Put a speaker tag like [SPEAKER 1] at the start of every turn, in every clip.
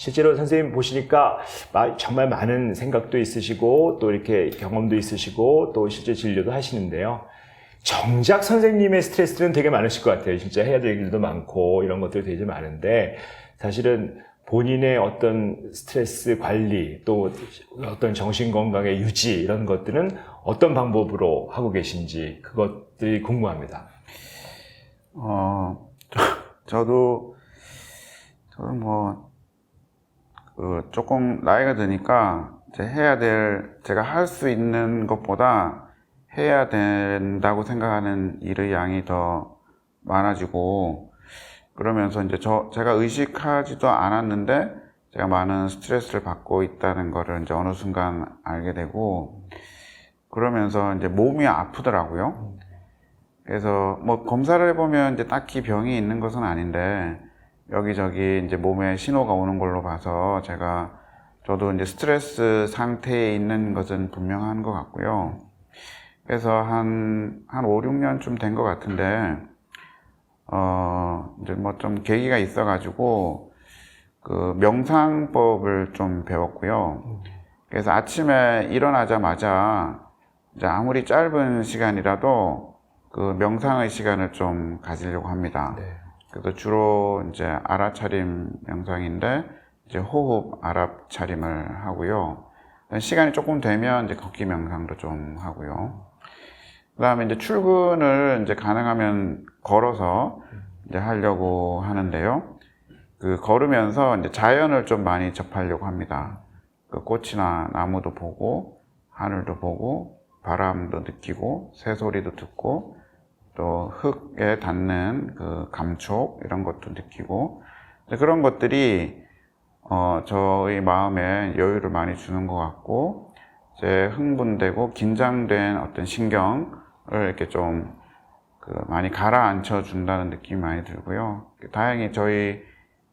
[SPEAKER 1] 실제로 선생님 보시니까 정말 많은 생각도 있으시고 또 이렇게 경험도 있으시고 또 실제 진료도 하시는데요. 정작 선생님의 스트레스는 되게 많으실 것 같아요. 진짜 해야 될 일도 많고 이런 것들이 되게 많은데 사실은 본인의 어떤 스트레스 관리 또 어떤 정신건강의 유지 이런 것들은 어떤 방법으로 하고 계신지 그것들이 궁금합니다.
[SPEAKER 2] 저도 조금 나이가 드니까 제가 할 수 있는 것보다 해야 된다고 생각하는 일의 양이 더 많아지고, 그러면서 이제 제가 의식하지도 않았는데 제가 많은 스트레스를 받고 있다는 거를 이제 어느 순간 알게 되고, 그러면서 이제 몸이 아프더라고요. 그래서 검사를 해보면 이제 딱히 병이 있는 것은 아닌데 여기저기 이제 몸에 신호가 오는 걸로 봐서 저도 이제 스트레스 상태에 있는 것은 분명한 것 같고요. 그래서 한 5, 6년쯤 된 것 같은데 이제 좀 계기가 있어가지고 그 명상법을 좀 배웠고요. 그래서 아침에 일어나자마자 이제 아무리 짧은 시간이라도 그 명상의 시간을 좀 가지려고 합니다.
[SPEAKER 1] 네.
[SPEAKER 2] 그래서 주로 이제 알아차림 명상인데 이제 호흡 알아차림을 하고요. 시간이 조금 되면 이제 걷기 명상도 좀 하고요. 그 다음에 이제 출근을 이제 가능하면 걸어서 이제 하려고 하는데요. 그 걸으면서 이제 자연을 좀 많이 접하려고 합니다. 그 꽃이나 나무도 보고, 하늘도 보고, 바람도 느끼고, 새소리도 듣고, 또 흙에 닿는 그 감촉 이런 것도 느끼고, 그런 것들이 저의 마음에 여유를 많이 주는 것 같고, 제 흥분되고 긴장된 어떤 신경을 이렇게 좀 많이 가라앉혀 준다는 느낌이 많이 들고요. 다행히 저희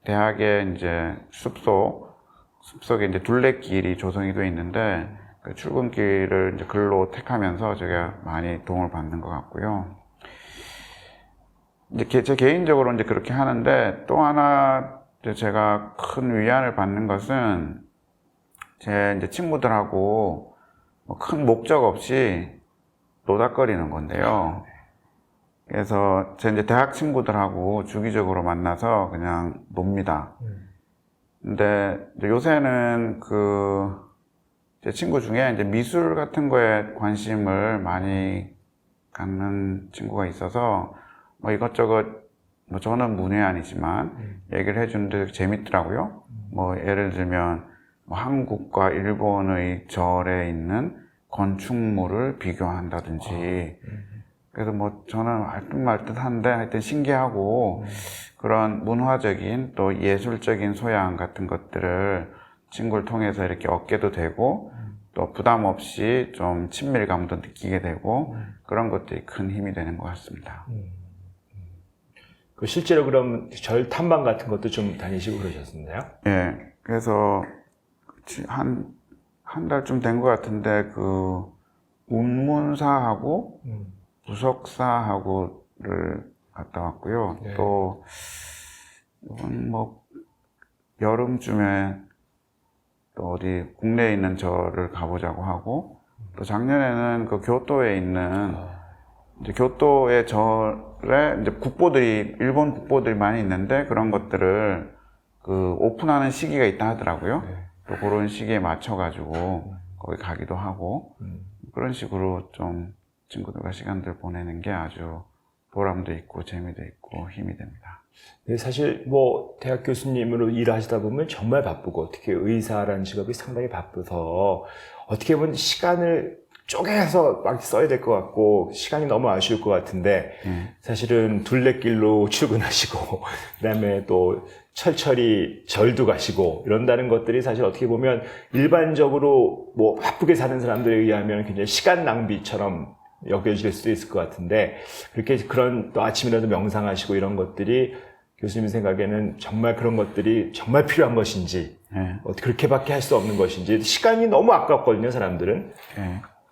[SPEAKER 2] 대학에 이제 숲속에 이제 둘레길이 조성이 되어 있는데 그 출근길을 이제 글로 택하면서 제가 많이 도움을 받는 것 같고요. 이제 제 개인적으로 이제 그렇게 하는데, 또 하나 제가 큰 위안을 받는 것은 제 이제 친구들하고 큰 목적 없이 노닥거리는 건데요. 그래서 제 이제 대학 친구들하고 주기적으로 만나서 그냥 놉니다. 근데 요새는 제 친구 중에 이제 미술 같은 거에 관심을 많이 갖는 친구가 있어서 이것저것 저는 문외한이지만 얘기를 해주는데 재밌더라고요. 예를 들면 한국과 일본의 절에 있는 건축물을 비교한다든지. 그래서 저는 알듯말듯한데 하여튼 신기하고 그런 문화적인 또 예술적인 소양 같은 것들을 친구를 통해서 이렇게 얻게도 되고 또 부담 없이 좀 친밀감도 느끼게 되고 그런 것들이 큰 힘이 되는 것 같습니다.
[SPEAKER 1] 실제로 그럼 절 탐방 같은 것도 좀 다니시고 그러셨나요?
[SPEAKER 2] 예. 그래서 한 달쯤 된 것 같은데 운문사하고 부석사하고를 갔다 왔고요.
[SPEAKER 1] 네.
[SPEAKER 2] 또 이건 여름쯤에 또 어디 국내에 있는 절을 가보자고 하고, 또 작년에는 그 교토에 있는 이제 교토의 절에 이제 일본 국보들이 많이 있는데 그런 것들을 오픈하는 시기가 있다 하더라고요.
[SPEAKER 1] 네.
[SPEAKER 2] 또 그런 시기에 맞춰가지고 거기 가기도 하고 그런 식으로 좀 친구들과 시간들 보내는 게 아주 보람도 있고 재미도 있고 힘이 됩니다.
[SPEAKER 1] 네, 사실 대학 교수님으로 일을 하시다 보면 정말 바쁘고 특히 의사라는 직업이 상당히 바빠서 어떻게 보면 시간을 쪼개서 막 써야 될 것 같고 시간이 너무 아쉬울 것 같은데 사실은 둘레길로 출근하시고 그다음에 또 철철이 절도 가시고 이런다는 것들이 사실 어떻게 보면 일반적으로 바쁘게 사는 사람들에 의하면 굉장히 시간 낭비처럼 여겨질 수도 있을 것 같은데 그런 또 아침이라도 명상하시고 이런 것들이 교수님 생각에는 정말 그런 것들이 정말 필요한 것인지 그렇게밖에 할 수 없는 것인지 시간이 너무 아깝거든요, 사람들은.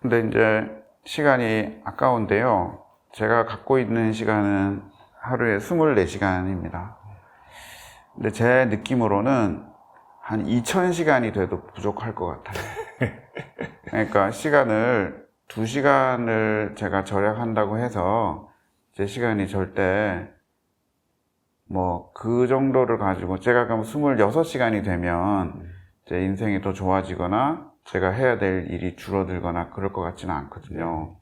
[SPEAKER 2] 근데 이제 시간이 아까운데요. 제가 갖고 있는 시간은 하루에 24시간입니다. 근데 제 느낌으로는 한 2000시간이 돼도 부족할 것 같아요. 그러니까 시간을 2시간을 제가 절약한다고 해서 제 시간이 절대 뭐 그 정도를 가지고 제가 그럼 26시간이 되면 제 인생이 더 좋아지거나 제가 해야 될 일이 줄어들거나 그럴 것 같지는 않거든요.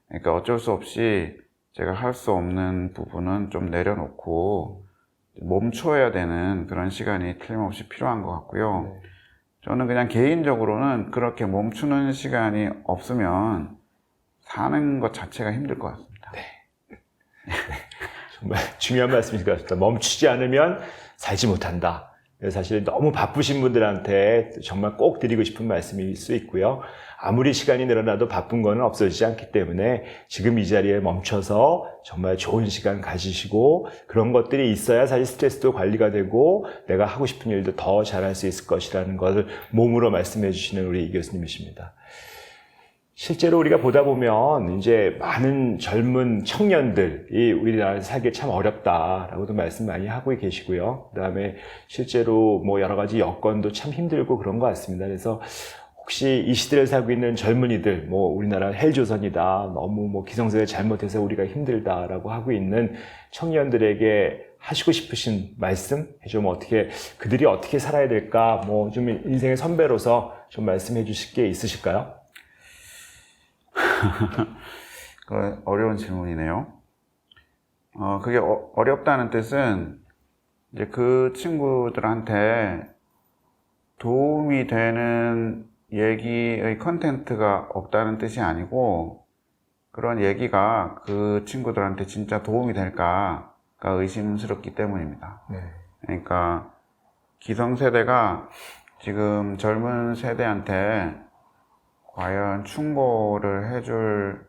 [SPEAKER 2] 그러니까 어쩔 수 없이 제가 할 수 없는 부분은 좀 내려놓고 멈춰야 되는 그런 시간이 틀림없이 필요한 것 같고요. 저는 그냥 개인적으로는 그렇게 멈추는 시간이 없으면 사는 것 자체가 힘들 것 같습니다.
[SPEAKER 1] 정말 중요한 말씀이신 것 같습니다. 멈추지 않으면 살지 못한다. 그래서 사실 너무 바쁘신 분들한테 정말 꼭 드리고 싶은 말씀일 수 있고요. 아무리 시간이 늘어나도 바쁜 거는 없어지지 않기 때문에 지금 이 자리에 멈춰서 정말 좋은 시간 가지시고 그런 것들이 있어야 사실 스트레스도 관리가 되고 내가 하고 싶은 일도 더 잘할 수 있을 것이라는 것을 몸으로 말씀해 주시는 우리 이 교수님이십니다. 실제로 우리가 보다 보면 이제 많은 젊은 청년들이 우리나라에서 살기 참 어렵다라고도 말씀 많이 하고 계시고요. 그다음에 실제로 뭐 여러 가지 여건도 참 힘들고 그런 것 같습니다. 그래서 혹시 이 시대를 살고 있는 젊은이들, 뭐 우리나라 헬조선이다, 너무 뭐 기성세대 잘못해서 우리가 힘들다라고 하고 있는 청년들에게 하시고 싶으신 말씀, 좀 어떻게 그들이 어떻게 살아야 될까, 뭐 좀 인생의 선배로서 좀 말씀해 주실 게 있으실까요?
[SPEAKER 2] 어려운 질문이네요. 그게 어렵다는 뜻은 이제 그 친구들한테 도움이 되는 얘기의 컨텐츠가 없다는 뜻이 아니고 그런 얘기가 그 친구들한테 진짜 도움이 될까가 의심스럽기 때문입니다. 그러니까 기성세대가 지금 젊은 세대한테 과연 충고를 해줄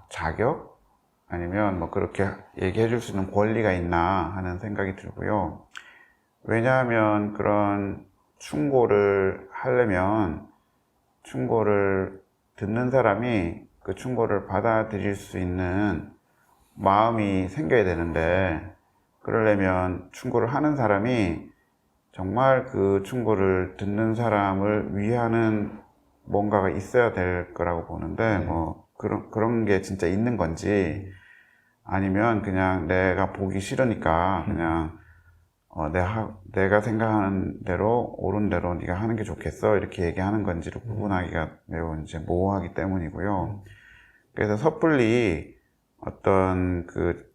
[SPEAKER 2] 자격? 아니면 뭐 그렇게 얘기해 줄 수 있는 권리가 있나 하는 생각이 들고요. 왜냐하면 그런 충고를 하려면 충고를 듣는 사람이 그 충고를 받아들일 수 있는 마음이 생겨야 되는데 그러려면 충고를 하는 사람이 정말 그 충고를 듣는 사람을 위하는 뭔가가 있어야 될 거라고 보는데 뭐 그런 게 진짜 있는 건지 아니면 그냥 내가 보기 싫으니까 그냥 내가 생각하는 대로 옳은 대로 네가 하는 게 좋겠어 이렇게 얘기하는 건지를 구분하기가 매우 이제 모호하기 때문이고요. 그래서 섣불리 어떤 그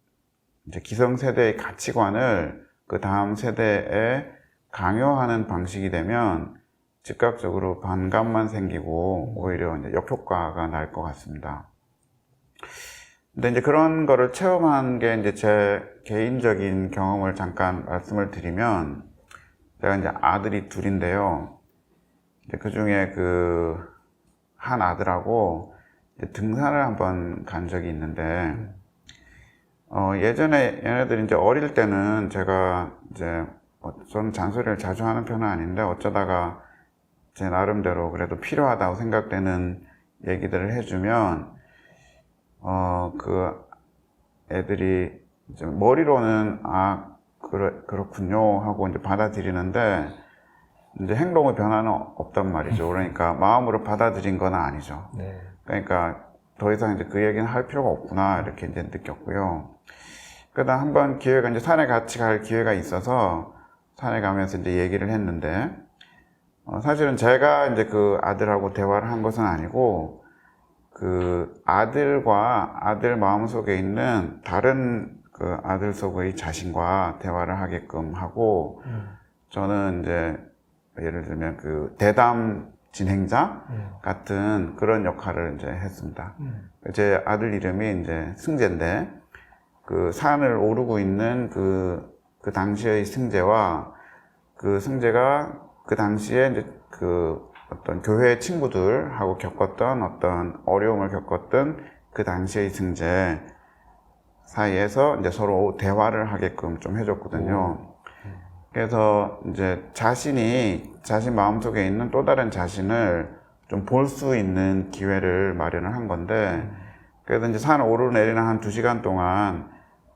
[SPEAKER 2] 이제 기성세대의 가치관을 그 다음 세대에 강요하는 방식이 되면 즉각적으로 반감만 생기고 오히려 이제 역효과가 날 것 같습니다. 근데 이제 그런 거를 체험한 게 이제 제 개인적인 경험을 잠깐 말씀을 드리면 제가 이제 아들이 둘인데요. 이제 그 중에 그 한 아들하고 이제 등산을 한번 간 적이 있는데 예전에 얘네들이 이제 어릴 때는 제가 이제 저는 잔소리를 자주 하는 편은 아닌데 어쩌다가 제 나름대로 그래도 필요하다고 생각되는 얘기들을 해주면 그 애들이 이제 머리로는 그렇군요 하고 이제 받아들이는데 이제 행동의 변화는 없단 말이죠. 그러니까 마음으로 받아들인 건 아니죠. 그러니까 더 이상 이제 그 얘기는 할 필요가 없구나 이렇게 이제 느꼈고요. 그러다 한번 기회가 이제 산에 같이 갈 기회가 있어서 산에 가면서 이제 얘기를 했는데 사실은 제가 이제 그 아들하고 대화를 한 것은 아니고 그 아들과 아들 마음속에 있는 다른 그 아들 속의 자신과 대화를 하게끔 하고 저는 이제 예를 들면 그 대담 진행자 같은 그런 역할을 이제 했습니다. 제 아들 이름이 이제 승재인데 그 산을 오르고 있는 그 당시의 승재와 그 승재가 그 당시에 이제 그 어떤 교회 친구들하고 겪었던 어떤 어려움을 겪었던 그 당시의 승재 사이에서 이제 서로 대화를 하게끔 좀 해줬거든요. 그래서 이제 자신 마음속에 있는 또 다른 자신을 좀 볼 수 있는 기회를 마련을 한 건데 그래서 이제 산 오르내리는 한 2시간 동안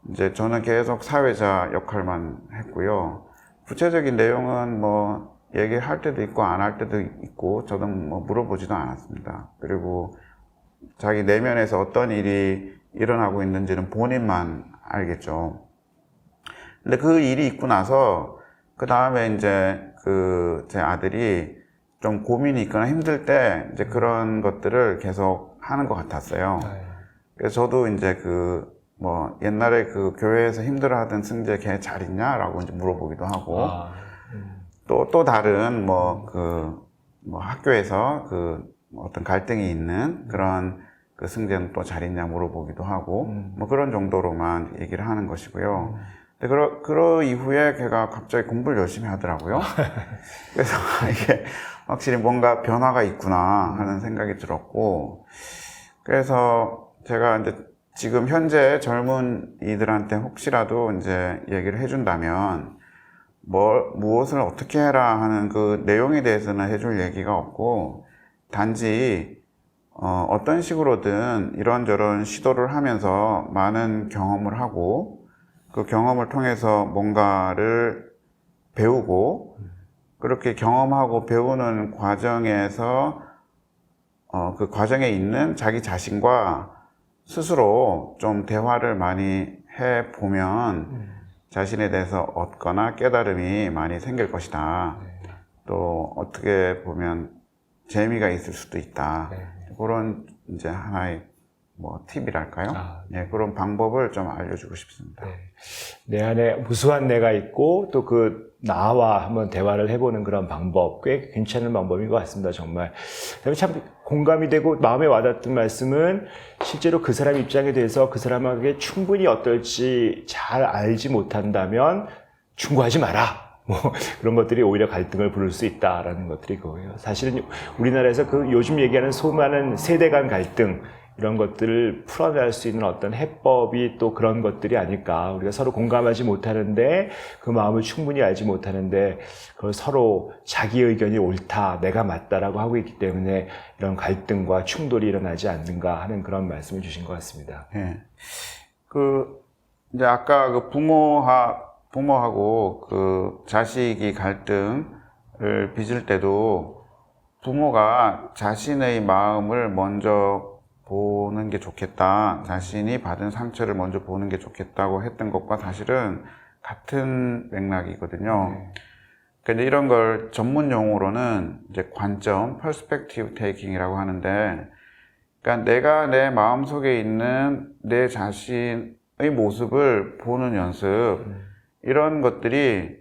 [SPEAKER 2] 이제 저는 계속 사회자 역할만 했고요. 구체적인 내용은 뭐 얘기할 때도 있고 안 할 때도 있고 저도 뭐 물어보지도 않았습니다. 그리고 자기 내면에서 어떤 일이 일어나고 있는지는 본인만 알겠죠. 근데 그 일이 있고 나서 그 다음에 이제 제 아들이 좀 고민이 있거나 힘들 때 이제 그런 것들을 계속 하는 것 같았어요. 그래서 저도 이제 뭐 옛날에 교회에서 힘들어하던 승재 걔 잘 있냐라고 이제 물어보기도 하고 또 다른 뭐 학교에서 어떤 갈등이 있는 그런 승재는 또 잘 있냐 물어보기도 하고 뭐 그런 정도로만 얘기를 하는 것이고요. 근데 그 이후에 걔가 갑자기 공부를 열심히 하더라고요. 그래서 이게 확실히 뭔가 변화가 있구나 하는 생각이 들었고, 그래서 제가 이제 지금 현재 젊은이들한테 혹시라도 이제 얘기를 해준다면 무엇을 어떻게 해라 하는 그 내용에 대해서는 해줄 얘기가 없고, 단지 어떤 식으로든 이런저런 시도를 하면서 많은 경험을 하고 그 경험을 통해서 뭔가를 배우고 그렇게 경험하고 배우는 과정에서 그 과정에 있는 자기 자신과 스스로 좀 대화를 많이 해보면 자신에 대해서 얻거나 깨달음이 많이 생길 것이다. 또 어떻게 보면 재미가 있을 수도 있다. 그런 이제 하나의 뭐 팁이랄까요? 네, 그런 방법을 좀 알려주고 싶습니다.
[SPEAKER 1] 내 안에 무수한 내가 있고 또 나와 한번 대화를 해보는 그런 방법, 꽤 괜찮은 방법인 것 같습니다. 정말. 그다음에 참 공감이 되고 마음에 와닿던 말씀은 실제로 그 사람 입장에 대해서 그 사람에게 충분히 어떨지 잘 알지 못한다면 충고하지 마라. 뭐 그런 것들이 오히려 갈등을 부를 수 있다라는 것들이 그거예요. 사실은 우리나라에서 요즘 얘기하는 소많은 세대 간 갈등 이런 것들을 풀어낼 수 있는 어떤 해법이 또 그런 것들이 아닐까. 우리가 서로 공감하지 못하는데 그 마음을 충분히 알지 못하는데 그걸 서로 자기 의견이 옳다, 내가 맞다라고 하고 있기 때문에 이런 갈등과 충돌이 일어나지 않는가 하는 그런 말씀을 주신 것 같습니다.
[SPEAKER 2] 네. 이제 아까 부모하고 자식이 갈등을 빚을 때도 부모가 자신의 마음을 먼저 보는 게 좋겠다. 자신이 받은 상처를 먼저 보는 게 좋겠다고 했던 것과 사실은 같은 맥락이거든요. 근데 이런 걸 전문 용어로는 이제 관점, perspective taking이라고 하는데, 그러니까 내가 내 마음속에 있는 내 자신의 모습을 보는 연습, 이런 것들이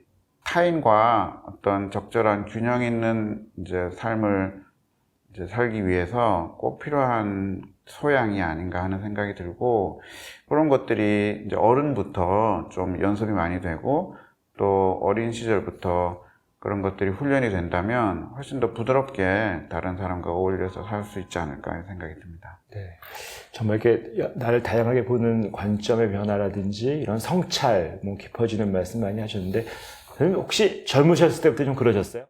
[SPEAKER 2] 타인과 어떤 적절한 균형 있는 이제 삶을 이제 살기 위해서 꼭 필요한 소양이 아닌가 하는 생각이 들고, 그런 것들이 이제 어른부터 좀 연습이 많이 되고 또 어린 시절부터 그런 것들이 훈련이 된다면 훨씬 더 부드럽게 다른 사람과 어울려서 살 수 있지 않을까 하는 생각이 듭니다.
[SPEAKER 1] 네. 정말 이렇게 나를 다양하게 보는 관점의 변화라든지 이런 성찰, 깊어지는 말씀 많이 하셨는데, 혹시 젊으셨을 때부터 좀 그러셨어요?